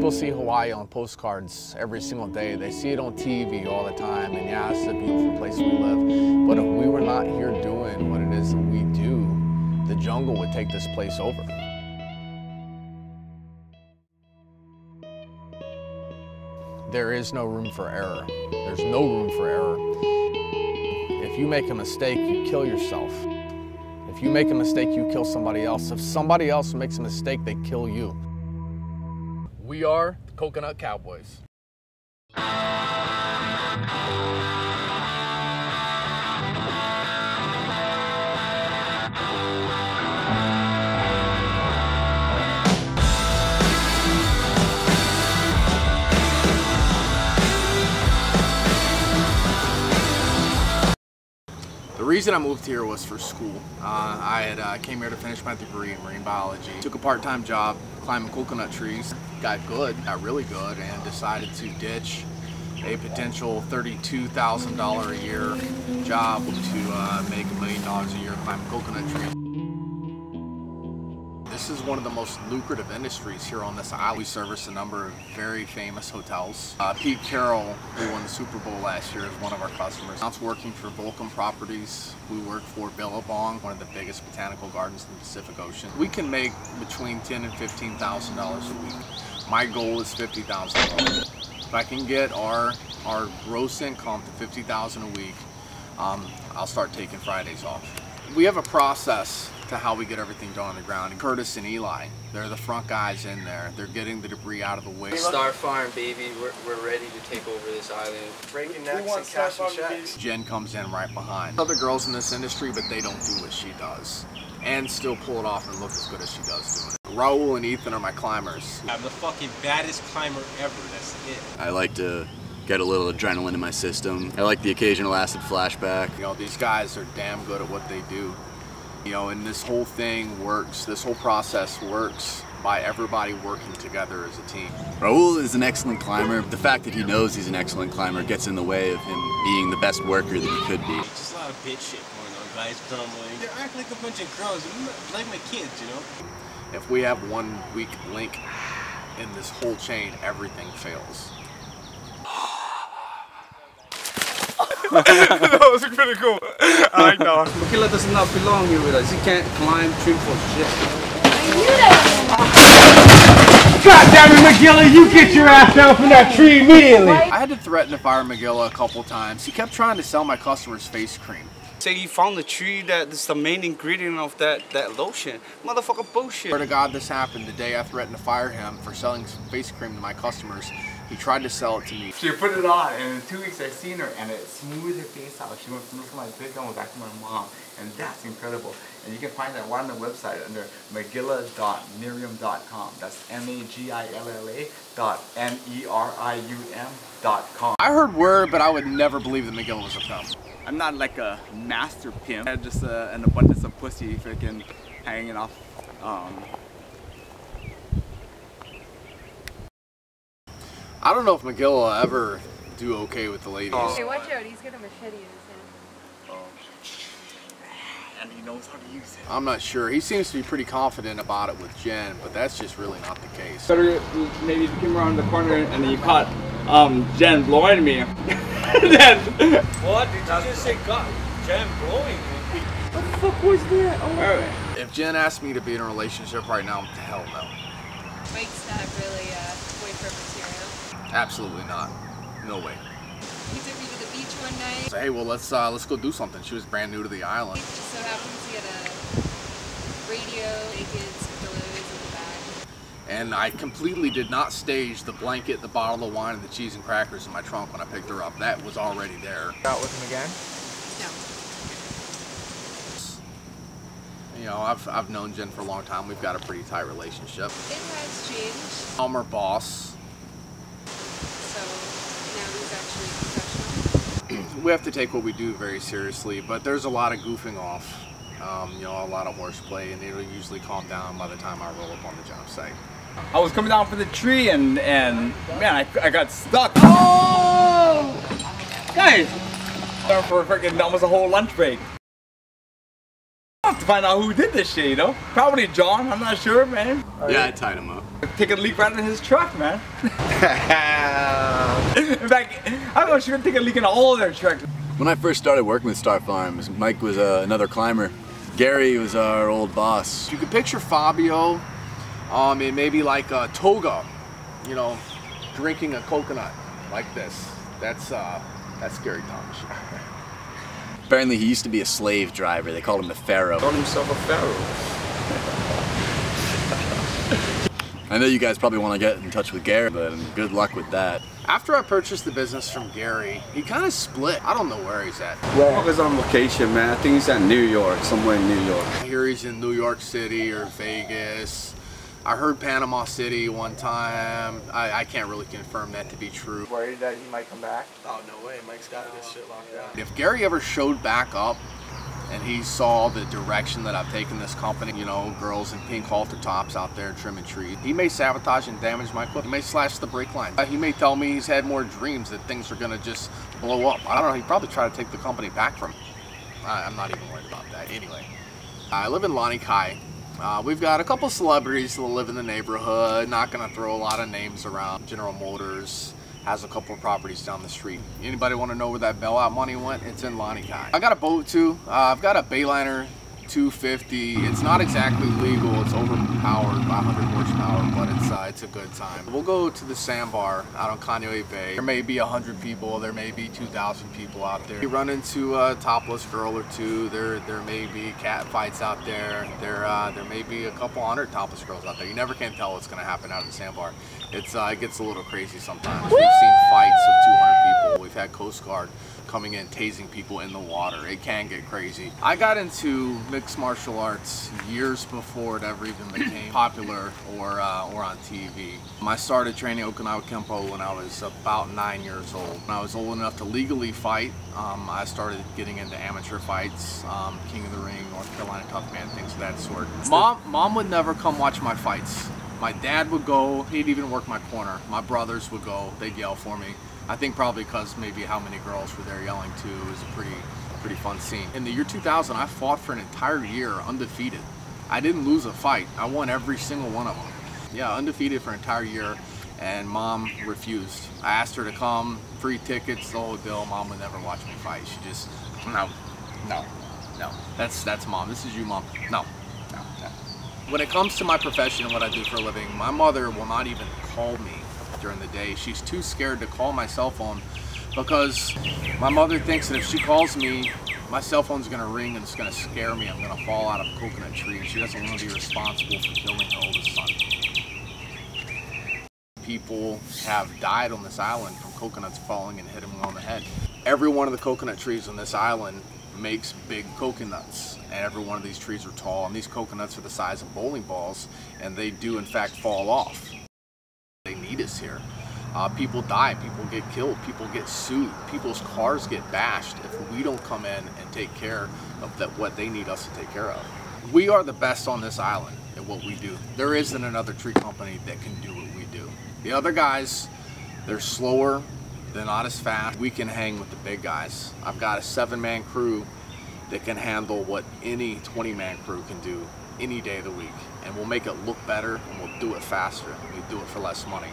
People see Hawaii on postcards every single day. They see it on TV all the time, and yeah, it's a beautiful place we live. But if we were not here doing what it is that we do, the jungle would take this place over. There is no room for error. There's no room for error. If you make a mistake, you kill yourself. If you make a mistake, you kill somebody else. If somebody else makes a mistake, they kill you. We are the Coconut Cowboys. The reason I moved here was for school. I came here to finish my degree in marine biology. Took a part-time job climbing coconut trees. Got really good, and decided to ditch a potential $32,000 a year job to make $1 million a year climbing coconut trees. This is one of the most lucrative industries here on this island. We service a number of very famous hotels. Pete Carroll, who won the Super Bowl last year, is one of our customers. Now it's working for Vulcan Properties. We work for Billabong, one of the biggest botanical gardens in the Pacific Ocean. We can make between $10,000 and $15,000 a week. My goal is $50,000. If I can get our gross income to $50,000 a week, I'll start taking Fridays off. We have a process to how we get everything done on the ground. And Curtis and Eli, they're the front guys in there. They're getting the debris out of the way. Star Farm, baby. We're ready to take over this island. Breaking necks and cashing checks. Jen comes in right behind. Other girls in this industry, but they don't do what she does. And still pull it off and look as good as she does doing it. Raul and Ethan are my climbers. I'm the fucking baddest climber ever, that's it. I like to get a little adrenaline in my system. I like the occasional acid flashback. You know, these guys are damn good at what they do. You know, and this whole thing works, this whole process works by everybody working together as a team. Raul is an excellent climber. The fact that he knows he's an excellent climber gets in the way of him being the best worker that he could be. Just a lot of bitch shit going on, guys. Tumbling. They act like a bunch of girls, like my kids, you know? If we have one weak link in this whole chain, everything fails. That was pretty cool. I know. Magilla does not belong here with us. He can't climb tree for shit. God damn it, Magilla, you get your ass down from that tree immediately. I had to threaten to fire Magilla a couple times. He kept trying to sell my customers face cream. Say he found the tree that's the main ingredient of that lotion. Motherfucker bullshit. Swear to God, this happened the day I threatened to fire him for selling some face cream to my customers. He tried to sell it to me. She put it on, and in 2 weeks I seen her, and it smoothed her face out. She went from looking like big one back to my mom, and that's incredible. And you can find that one on the website under magilla.nerium.com. That's magilla.nerium.com. I heard word, but I would never believe that Magilla was a pimp. I'm not like a master pimp. I had just an abundance of pussy freaking hanging off. I don't know if Magilla will ever do okay with the ladies. Hey, watch out, he's got a machete in his hand. And he knows how to use it. I'm not sure. He seems to be pretty confident about it with Jen, but that's just really not the case. Better maybe if you came around the corner and then you caught Jen blowing me. Then What? Did you just say God? Jen blowing me? what the fuck was that? Oh. Alright. If Jen asked me to be in a relationship right now, hell no. Mike's not really boyfriend material. Absolutely not. No way. He took me to the beach one night. So, hey, well, let's go do something. She was brand new to the island. He just so happens he had a radio, blankets, pillows in the back. And I completely did not stage the blanket, the bottle of wine, and the cheese and crackers in my trunk when I picked her up. That was already there. Out with him again? No. You know, I've known Jen for a long time. We've got a pretty tight relationship. It has changed. I'm her boss. So now he's actually professional. We have to take what we do very seriously, but there's a lot of goofing off. You know, a lot of horseplay, and it'll usually calm down by the time I roll up on the job site. I was coming down for the tree and man, I got stuck. Oh! Guys! For freaking almost a whole lunch break. I have to find out who did this shit, you know? Probably John, I'm not sure, man. Yeah, I tied him up. Take a leak right in his truck, man. In fact, I'm not sure take a leak in all their trucks. When I first started working with Star Farms, Mike was another climber. Gary was our old boss. You can picture Fabio in maybe like a toga, you know, drinking a coconut like this. That's Gary Thomas. Apparently he used to be a slave driver. They called him the Pharaoh. Called himself a pharaoh. I know you guys probably want to get in touch with Gary, but good luck with that. After I purchased the business from Gary, he kind of split. I don't know where he's at. He's on vacation, man. I think he's at New York, somewhere in New York. I hear he's in New York City or Vegas. I heard Panama City one time. I can't really confirm that to be true. Worried that he might come back? Oh, no way. Mike's got this shit locked down. If Gary ever showed back up and he saw the direction that I've taken this company, you know, girls in pink halter tops out there trimming trees, he may sabotage and damage my equipment. He may slash the brake line. He may tell me he's had more dreams that things are gonna just blow up. I don't know, he'd probably try to take the company back from me. I'm not even worried about that. Anyway, I live in Lanikai. We've got a couple celebrities that live in the neighborhood. Not gonna throw a lot of names around. General Motors has a couple of properties down the street. Anybody want to know where that bailout money went? It's in Lanikai. I got a boat too. I've got a Bayliner 250. It's not exactly legal. It's overpowered by 100 horsepower, but it's a good time. We'll go to the sandbar out on Kaneohe Bay. There may be 100 people. There may be 2,000 people out there. You run into a topless girl or two. There may be cat fights out there. There may be a couple hundred topless girls out there. You never can tell what's going to happen out at the sandbar. It gets a little crazy sometimes. We've seen fights of 200 people. We've had Coast Guard coming in tasing people in the water. It can get crazy. I got into mixed martial arts years before it ever even became popular or on TV. I started training Okinawa Kempo when I was about 9 years old. When I was old enough to legally fight, I started getting into amateur fights, King of the Ring, North Carolina Tough Man, things of that sort. Mom would never come watch my fights. My dad would go, he'd even work my corner. My brothers would go, they'd yell for me. I think probably because maybe how many girls were there yelling too. It was a pretty fun scene. In the year 2000, I fought for an entire year undefeated. I didn't lose a fight. I won every single one of them. Yeah, undefeated for an entire year, and Mom refused. I asked her to come, free tickets, the whole deal. Mom would never watch me fight. She just, no. That's Mom. This is you, Mom. No. When it comes to my profession and what I do for a living, my mother will not even call me during the day. She's too scared to call my cell phone because my mother thinks that if she calls me, my cell phone's gonna ring and it's gonna scare me. I'm gonna fall out of a coconut tree, and she doesn't want to be responsible for killing her oldest son. People have died on this island from coconuts falling and hitting them on the head. Every one of the coconut trees on this island makes big coconuts, and every one of these trees are tall, and these coconuts are the size of bowling balls, and they do in fact fall off. They need us here. People die, people get killed, people get sued, people's cars get bashed if we don't come in and take care of what they need us to take care of. We are the best on this island at what we do. There isn't another tree company that can do what we do. The other guys, they're slower, they're not as fast. We can hang with the big guys. I've got a 7-man crew that can handle what any 20-man crew can do any day of the week. And we'll make it look better, and we'll do it faster. We do it for less money.